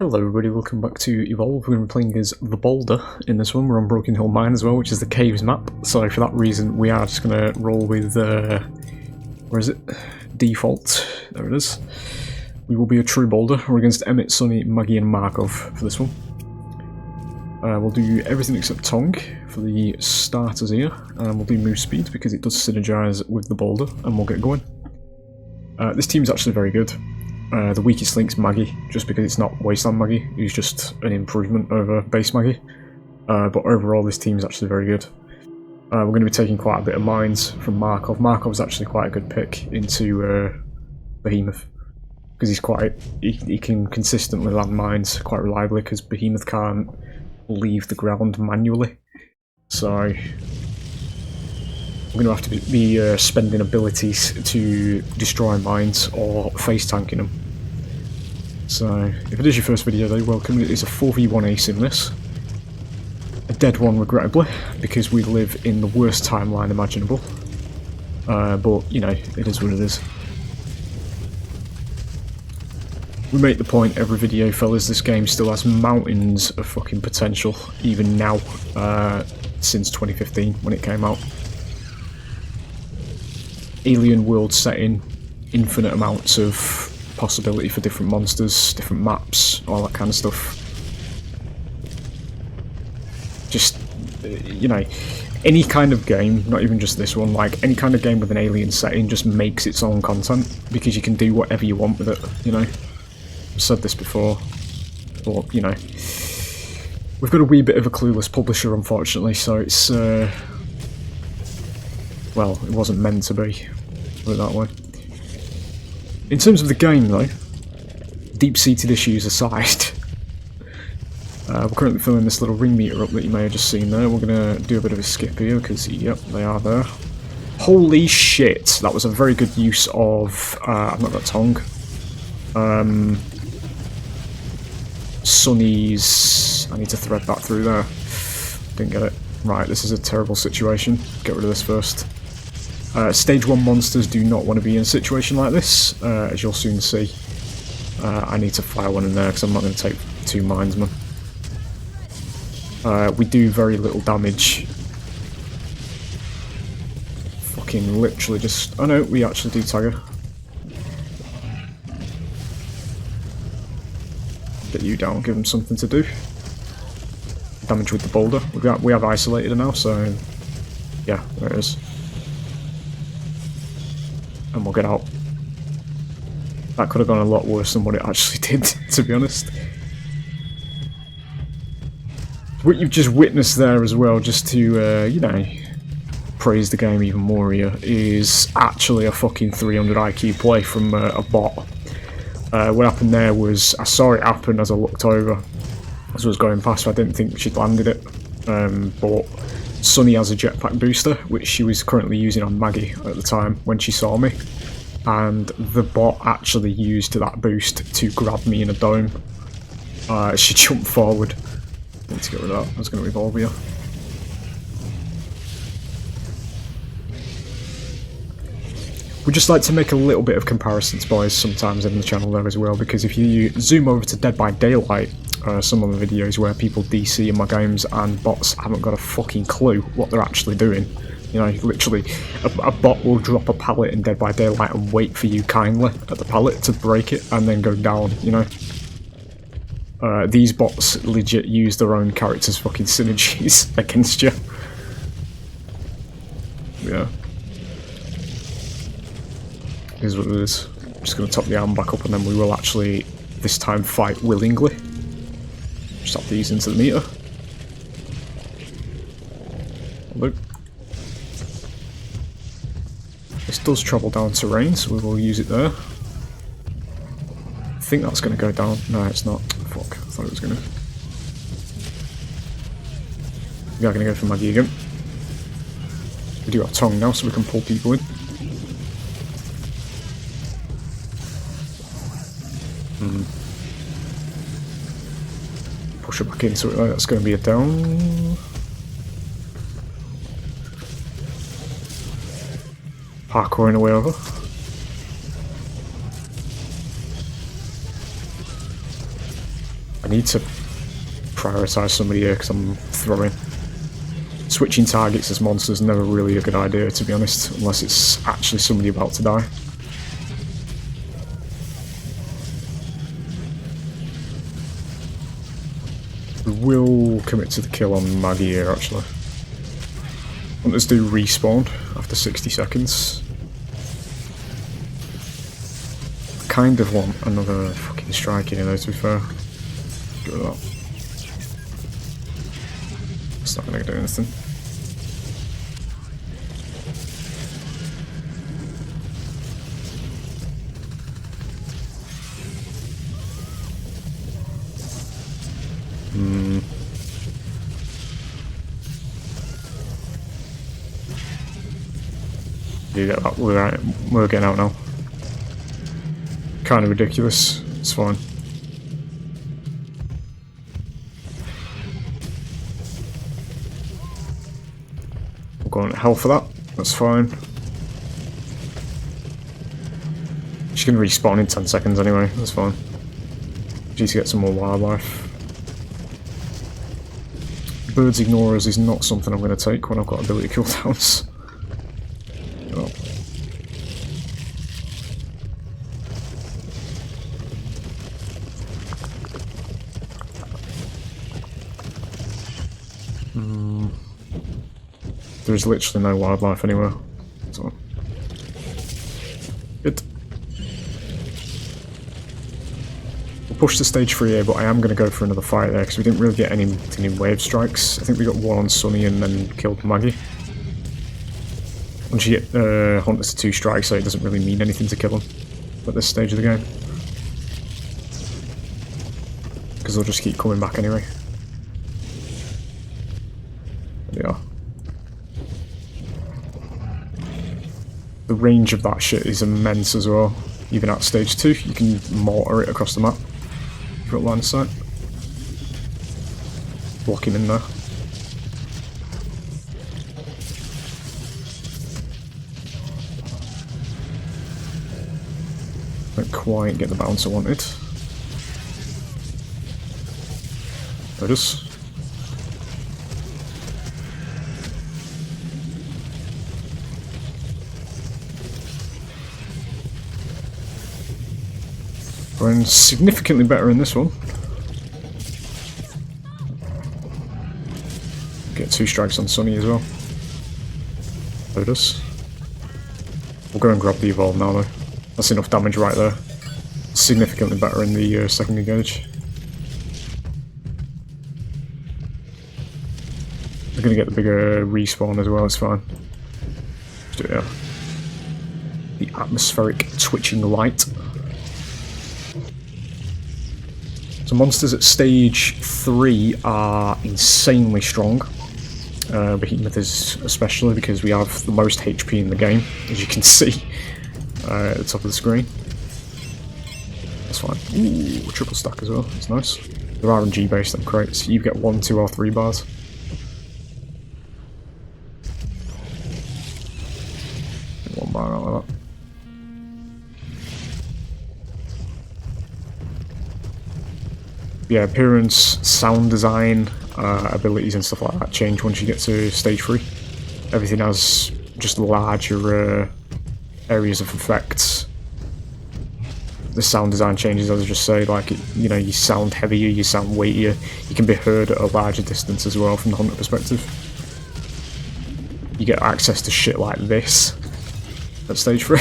Hello everybody, welcome back to Evolve. We're going to be playing as the Boulder in this one. We're on Broken Hill Mine as well, which is the caves map. So for that reason, we are just going to roll with, where is it? Default. There it is. We will be a true Boulder. We're against Emmett, Sunny, Maggie and Markov for this one. We'll do everything except Tongue for the starters here. And we'll do move speed because it does synergise with the Boulder, and we'll get going. This team's actually very good. The weakest link's Maggie, just because it's not Wasteland Maggie, who's just an improvement over base Maggie. But overall this team's actually very good. We're going to be taking quite a bit of mines from Markov. Markov's actually quite a good pick into Behemoth, because he can consistently land mines quite reliably, because Behemoth can't leave the ground manually. So I'm going to have to be spending abilities to destroy mines or face tanking them. So, if it is your first video though, welcome. It is a 4v1 ace in this. A dead one, regrettably, because we live in the worst timeline imaginable. But, you know, it is what it is. We make the point every video, fellas, this game still has mountains of fucking potential, even now, since 2015, when it came out. Alien world setting, infinite amounts of possibility for different monsters, different maps, all that kind of stuff. Just, you know, any kind of game, not even just this one, like any kind of game with an alien setting just makes its own content, because you can do whatever you want with it, you know. I've said this before, but, you know, we've got a wee bit of a clueless publisher, unfortunately, so it's, well, it wasn't meant to be, put it that way. In terms of the game, though, deep-seated issues aside, we're currently filling this little ring meter up that you may have just seen there. We're going to do a bit of a skip here, because, yep, they are there. Holy shit, that was a very good use of, I've not got tongue. Sunny's, I need to thread that through there. Didn't get it. Right, this is a terrible situation. Get rid of this first. Stage 1 monsters do not want to be in a situation like this, as you'll soon see. I need to fire one in there because I'm not going to take 2 mines, man. We do very little damage. Fucking literally just... Oh no, we actually do tag her. Get you down, give them something to do. Damage with the boulder. We have isolated her now, so... Yeah, there it is. And we'll get out. That could have gone a lot worse than what it actually did, to be honest. What you've just witnessed there as well, just to, you know, praise the game even more here, is actually a fucking 300 IQ play from a bot. What happened there was, I saw it happen as I looked over, as I was going past, I didn't think she'd landed it, but Sunny has a jetpack booster, which she was currently using on Maggie at the time when she saw me, and the bot actually used that boost to grab me in a dome. She jumped forward. Need to get rid of that. I was going to evolve here. We just like to make a little bit of comparisons, boys, sometimes in the channel there as well, because if you zoom over to Dead by Daylight, some of the videos where people DC in my games and bots haven't got a fucking clue what they're actually doing. You know, literally, a bot will drop a pallet in Dead by Daylight and wait for you kindly at the pallet to break it and then go down, you know. These bots legit use their own characters' fucking synergies against you. Yeah. Here's what it is. I'm just going to top the arm back up and then we will actually, this time, fight willingly. Just add these into the meter. Look. This does travel down terrain, so we will use it there. I think that's going to go down. No, it's not. Fuck, I thought it was going to. We are going to go for Maggie again. We do have tongue now, so we can pull people in. Push her back in, so that's going to be a down. Parkouring away over. I need to prioritise somebody here because I'm throwing. Switching targets as monsters is never really a good idea, to be honest, unless it's actually somebody about to die. We will commit to the kill on Maggie here, actually. Hunters do respawn after 60 seconds. I kind of want another fucking strike in here, though, to be fair. Get rid of that. It's not going to do anything. You get that? We're getting out now. Kind of ridiculous. It's fine. We're going to hell for that. That's fine. She's going to respawn in 10 seconds anyway. That's fine. She needs to get some more wildlife. Birds Ignorers is not something I'm going to take when I've got ability cooldowns. Oh. There's literally no wildlife anywhere. So. Good. We'll push to stage 3 here, but I am going to go for another fight there because we didn't really get anything in wave strikes. I think we got one on Sunny and then killed Maggie. Once you get Hunters to 2 strikes, so it doesn't really mean anything to kill them at this stage of the game. Because they'll just keep coming back anyway. There they are. The range of that shit is immense as well. Even at stage 2, you can mortar it across the map. You've got line of sight. Block him in there. Don't quite get the bounce I wanted. There it is. Going significantly better in this one. Get 2 strikes on Sunny as well. There it is. We'll go and grab the evolve now though. That's enough damage right there. Significantly better in the second engage. We're going to get the bigger respawn as well, it's fine. Let's do it, yeah. The atmospheric twitching light. So monsters at stage 3 are insanely strong. Behemoth is especially because we have the most HP in the game, as you can see at the top of the screen. That's fine. Ooh, triple stack as well, that's nice. They're RNG based on crates, you get 1, 2 or 3 bars. Get 1 bar out of that. Yeah, appearance, sound design, abilities and stuff like that change once you get to stage 3. Everything has just larger areas of effects. The sound design changes, as I just say, like, you know, you sound heavier, you sound weightier, you can be heard at a larger distance as well from the hunter perspective. You get access to shit like this at stage 3.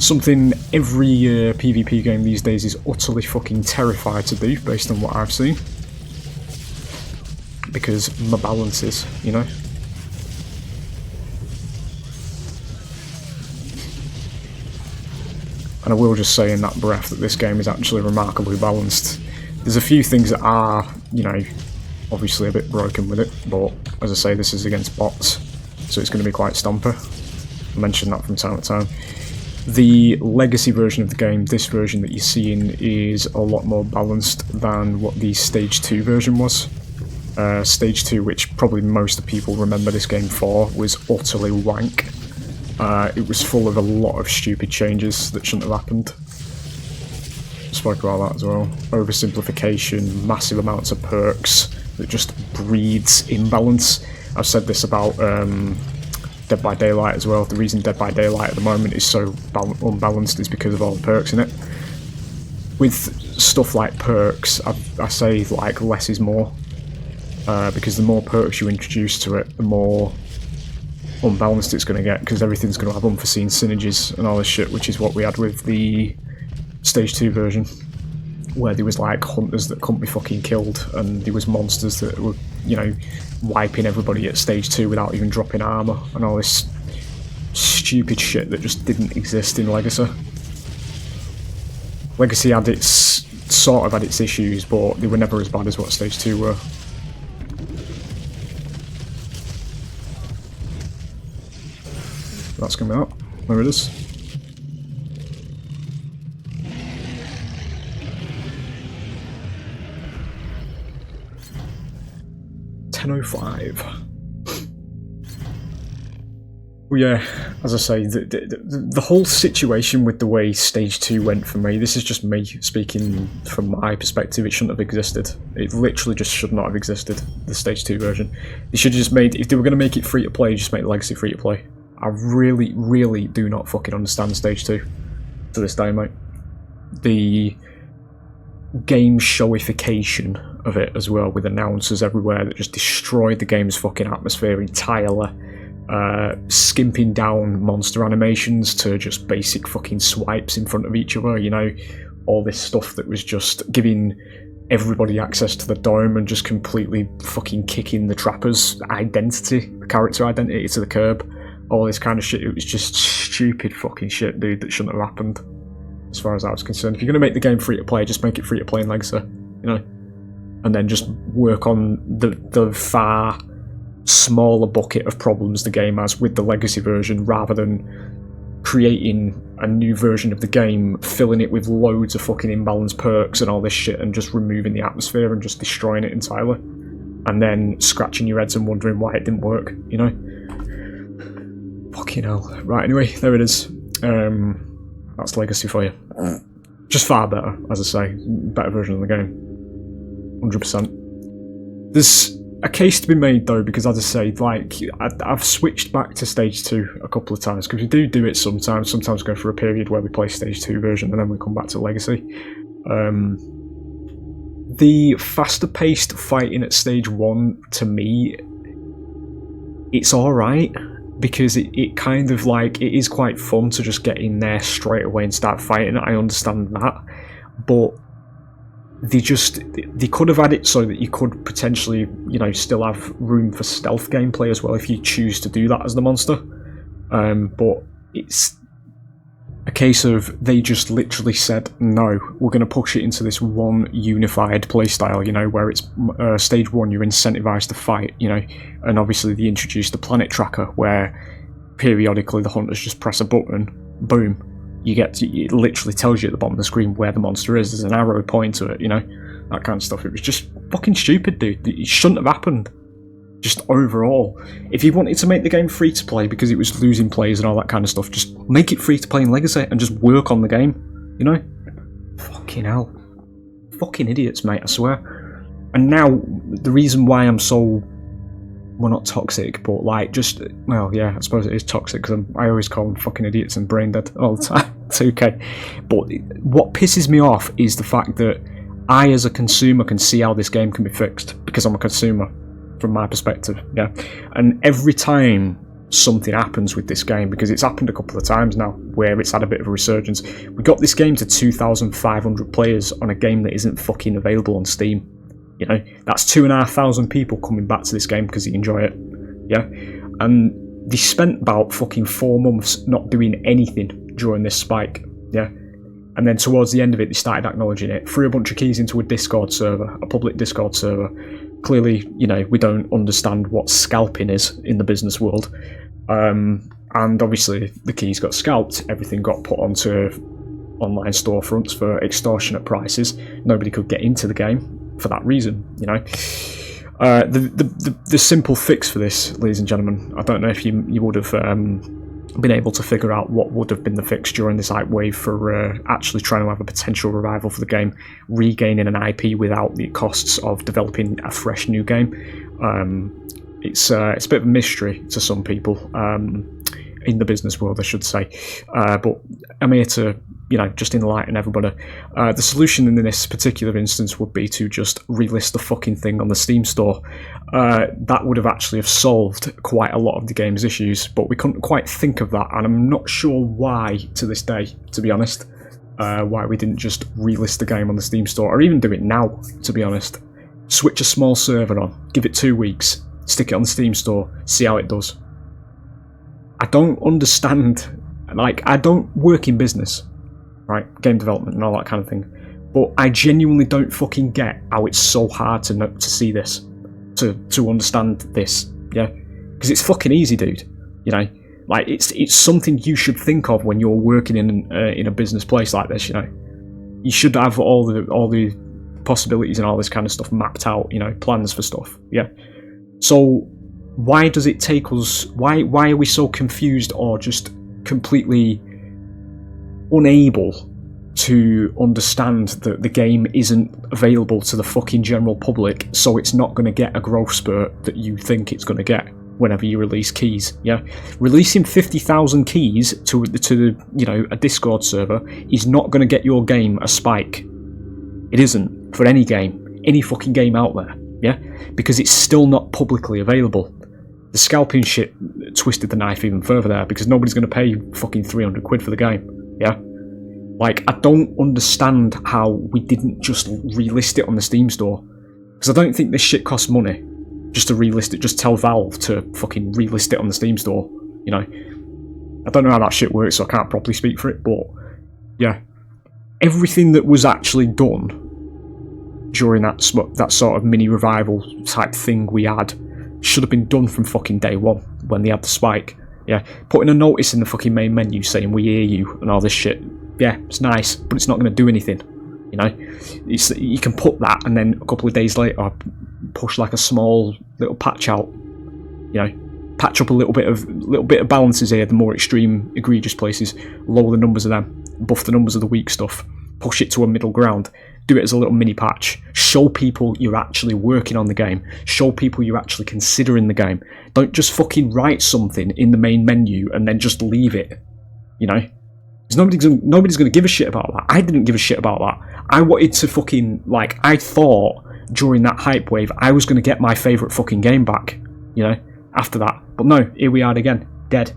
Something every PvP game these days is utterly fucking terrified to do, based on what I've seen. Because my balances, you know? And I will just say in that breath that this game is actually remarkably balanced. There's a few things that are, you know, obviously a bit broken with it, but as I say, this is against bots, so it's going to be quite stomper. I mention that from time to time. The legacy version of the game, this version that you're seeing, is a lot more balanced than what the Stage 2 version was. Stage 2, which probably most people remember this game for, was utterly wank. It was full of a lot of stupid changes that shouldn't have happened. spoke about that as well. Oversimplification, massive amounts of perks that just breeds imbalance. I've said this about Dead by Daylight as well. The reason Dead by Daylight at the moment is so unbalanced is because of all the perks in it. With stuff like perks, I say like less is more, because the more perks you introduce to it, the more unbalanced it's going to get, because everything's going to have unforeseen synergies and all this shit, which is what we had with the Stage 2 version, where there was like hunters that couldn't be fucking killed, and there was monsters that were, you know, wiping everybody at Stage 2 without even dropping armour, and all this stupid shit that just didn't exist in Legacy. Legacy had its, sort of had its issues, but they were never as bad as what Stage 2 were. That's coming up. There it is. $10.05. Well, yeah, as I say, the whole situation with the way Stage 2 went for me, this is just me speaking from my perspective, it shouldn't have existed. It literally just should not have existed, the Stage 2 version. They should have just made, if they were going to make it free to play, just make Legacy free to play. I really, really do not fucking understand Stage 2 to this day, mate. The game showification of it as well, with announcers everywhere that just destroyed the game's fucking atmosphere entirely. Skimping down monster animations to just basic fucking swipes in front of each other, you know, all this stuff that was just giving everybody access to the dome and just completely fucking kicking the trapper's identity, the character identity, to the curb. All this kind of shit, it was just stupid fucking shit, dude, that shouldn't have happened, as far as I was concerned. If you're going to make the game free to play, just make it free to play in Legacy, you know, and then just work on the far smaller bucket of problems the game has with the Legacy version, rather than creating a new version of the game, filling it with loads of fucking imbalanced perks and all this shit, and just removing the atmosphere and just destroying it entirely, and then scratching your heads and wondering why it didn't work, you know. Fucking hell. Right, anyway, there it is. That's Legacy for you. Just far better, as I say. Better version of the game. 100%. There's a case to be made, though, because, as I say, like, I've switched back to Stage 2 a couple of times, because we do it sometimes. Sometimes go for a period where we play Stage 2 version, and then we come back to Legacy. The faster-paced fighting at Stage 1, to me, it's alright. Because it kind of like, it is quite fun to just get in there straight away and start fighting. I understand that, but they could have had it so that you could potentially, you know, still have room for stealth gameplay as well if you choose to do that as the monster. But it's a case of they just literally said, no, we're going to push it into this one unified playstyle, you know, where it's Stage 1 you're incentivized to fight, you know, and obviously they introduced the planet tracker where periodically the hunters just press a button, boom, you get to, it literally tells you at the bottom of the screen where the monster is, there's an arrow pointing to it, you know, that kind of stuff. It was just fucking stupid, dude. It shouldn't have happened. Just overall, if you wanted to make the game free to play because it was losing players and all that kind of stuff, just make it free to play in Legacy and just work on the game, you know? Fucking hell. Fucking idiots, mate, I swear. And now, the reason why I'm so, well, not toxic, but like just, well, yeah, I suppose it is toxic, because I always call them fucking idiots and brain dead all the time. It's okay. But what pisses me off is the fact that I, as a consumer, can see how this game can be fixed, because I'm a consumer. From my perspective, yeah. And every time something happens with this game, because it's happened a couple of times now where it's had a bit of a resurgence, we got this game to 2,500 players on a game that isn't fucking available on Steam, you know. That's 2,500 people coming back to this game because they enjoy it, yeah. And they spent about fucking 4 months not doing anything during this spike, yeah. And then towards the end of it, they started acknowledging it, threw a bunch of keys into a Discord server, a public Discord server. Clearly, you know, we don't understand what scalping is in the business world. And obviously, the keys got scalped. Everything got put onto online storefronts for extortionate prices. Nobody could get into the game for that reason, you know. The simple fix for this, ladies and gentlemen, I don't know if you would have been able to figure out what would have been the fix during this hype wave for actually trying to have a potential revival for the game, regaining an IP without the costs of developing a fresh new game. It's a bit of a mystery to some people in the business world, I should say. But I'm here to, just enlighten everybody. The solution in this particular instance would be to just relist the fucking thing on the Steam store. That would have actually solved quite a lot of the game's issues, but we couldn't quite think of that, and I'm not sure why to this day, to be honest, why we didn't just relist the game on the Steam store, or even do it now, to be honest. Switch a small server on, give it 2 weeks, stick it on the Steam store, see how it does. I don't understand, I don't work in business, right, game development and all that kind of thing, but I genuinely don't fucking get how it's so hard to see this, to understand this, yeah, because it's fucking easy, dude, it's something you should think of when you're working in a business place like this, you should have all the possibilities and all this kind of stuff mapped out, plans for stuff, yeah. So why does it take us, why are we so confused or just completely unable to understand that the game isn't available to the fucking general public, so it's not going to get a growth spurt that you think it's going to get whenever you release keys, yeah? Releasing 50,000 keys to a Discord server is not going to get your game a spike. It isn't, for any game, any fucking game out there, yeah? Because it's still not publicly available. The scalping shit twisted the knife even further there, because nobody's going to pay fucking 300 quid for the game, yeah? I don't understand how we didn't just relist it on the Steam store, because I don't think this shit costs money just to relist it. Just tell Valve to fucking relist it on the Steam store, I don't know how that shit works, so I can't properly speak for it, but yeah, everything that was actually done during that sort of mini revival type thing we had should have been done from fucking day one when they had the spike. Yeah, putting a notice in the fucking main menu saying we hear you and all this shit. Yeah, it's nice, but it's not going to do anything. You can put that, and then a couple of days later push like a small little patch out. Patch up a little bit of balances here, the more extreme, egregious places, lower the numbers of them, buff the numbers of the weak stuff, push it to a middle ground, do it as a little mini patch, show people you're actually working on the game, show people you're actually considering the game. Don't just fucking write something in the main menu and then just leave it, because nobody's going to give a shit about that. I didn't give a shit about that. I wanted to fucking, I thought during that hype wave I was going to get my favourite fucking game back, after that. But no, here we are again, dead.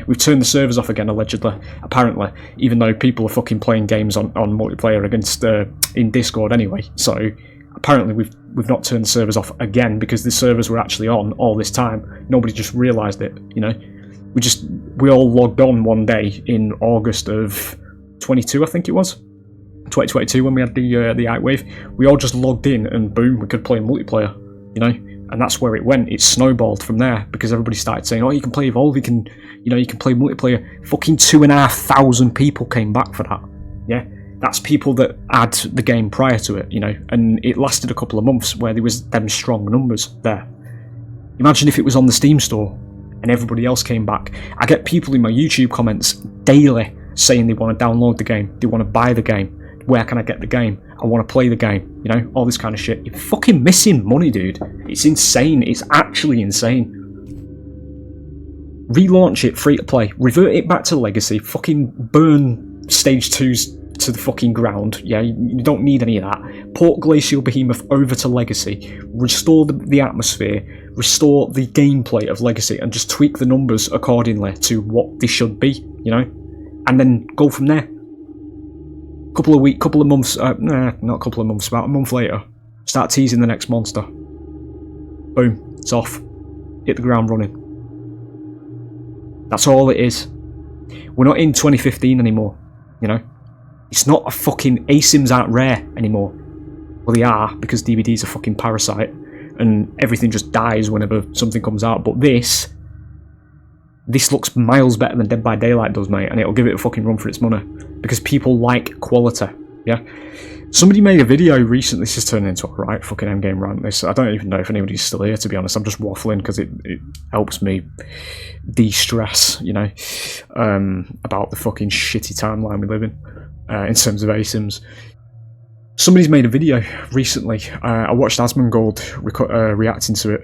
We've turned the servers off again, allegedly, apparently, even though people are fucking playing games on multiplayer against in Discord anyway. So apparently we've not turned the servers off again, because the servers were actually on all this time. Nobody just realised it, We all logged on one day in August of 22, I think it was. 2022, when we had the hype wave. We all just logged in and boom, we could play multiplayer, And that's where it went. It snowballed from there, because everybody started saying, oh, you can play Evolve, you can play multiplayer. Fucking 2,500 people came back for that. Yeah, that's people that had the game prior to it, and it lasted a couple of months where there was them strong numbers there. Imagine if it was on the Steam store and everybody else came back. I get people in my YouTube comments daily saying they want to download the game, they want to buy the game, where can I get the game, I want to play the game, all this kind of shit. You're fucking missing money, dude. It's insane. It's actually insane. Relaunch it free to play, revert it back to Legacy, fucking burn Stage 2s to the fucking ground. Yeah, you don't need any of that. Port Glacial Behemoth over to Legacy, restore the atmosphere, restore the gameplay of Legacy, and just tweak the numbers accordingly to what they should be, and then go from there. Couple of months, not a couple of months, about a month later, start teasing the next monster. Boom, it's off. Hit the ground running. That's all it is. We're not in 2015 anymore, It's not a fucking... ASIMs aren't rare anymore. Well, they are, because DVD's a fucking parasite, and everything just dies whenever something comes out. But this looks miles better than Dead by Daylight does, mate, and it'll give it a fucking run for its money, because people like quality, yeah? Somebody made a video recently. This is turning into a right fucking endgame rant. This, I don't even know if anybody's still here, to be honest. I'm just waffling because it helps me de-stress, you know, about the fucking shitty timeline we live in terms of ASIMs. Somebody's made a video recently. I watched Asmongold reacting to it.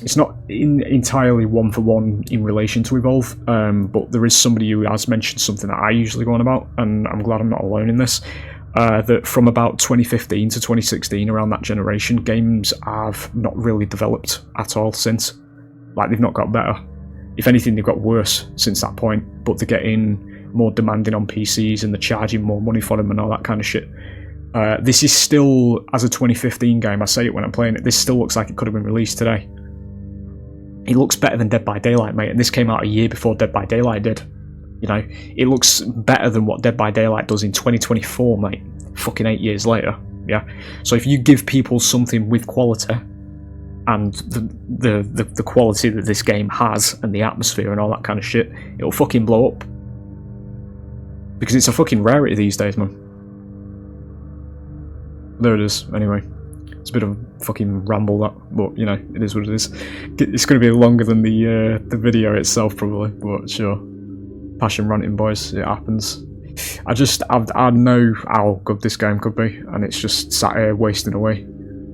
It's not entirely one-for-one in relation to Evolve, but there is somebody who has mentioned something that I usually go on about, and I'm glad I'm not alone in this. That from about 2015 to 2016, around that generation, games have not really developed at all since. Like, they've not got better. If anything, they've got worse since that point, but they're getting more demanding on PCs and they're charging more money for them and all that kind of shit. This is still, as a 2015 game, I say it when I'm playing it, this still looks like it could have been released today. It looks better than Dead by Daylight, mate, and this came out a year before Dead by Daylight did. You know, it looks better than what Dead by Daylight does in 2024, mate. Fucking 8 years later, yeah? So if you give people something with quality, and the quality that this game has, and the atmosphere and all that kind of shit, it'll fucking blow up. Because it's a fucking rarity these days, man. There it is, anyway. It's a bit of a fucking ramble, that, but, you know, it is what it is. It's going to be longer than the video itself, probably, but sure. Passion ranting, boys, it happens. I know how good this game could be, and it's just sat here wasting away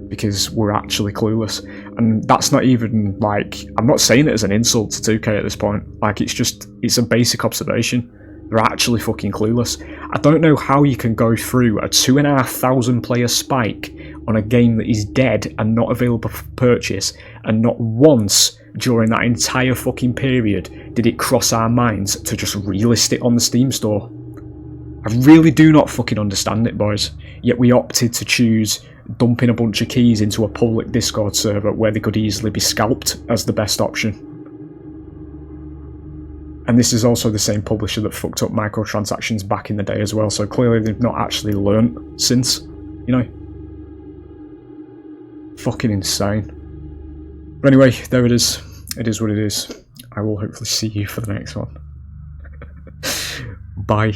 because we're actually clueless. And that's not even, like, I'm not saying it as an insult to 2K at this point. Like, it's a basic observation. They're actually fucking clueless. I don't know how you can go through a 2,500 player spike on a game that is dead and not available for purchase, and not once during that entire fucking period did it cross our minds to just relist it on the Steam store. I really do not fucking understand it, boys. Yet we opted to choose dumping a bunch of keys into a public Discord server where they could easily be scalped as the best option. And this is also the same publisher that fucked up microtransactions back in the day as well, so clearly they've not actually learnt since, you know. Fucking insane. But anyway, there it is. It is what it is. I will hopefully see you for the next one. Bye.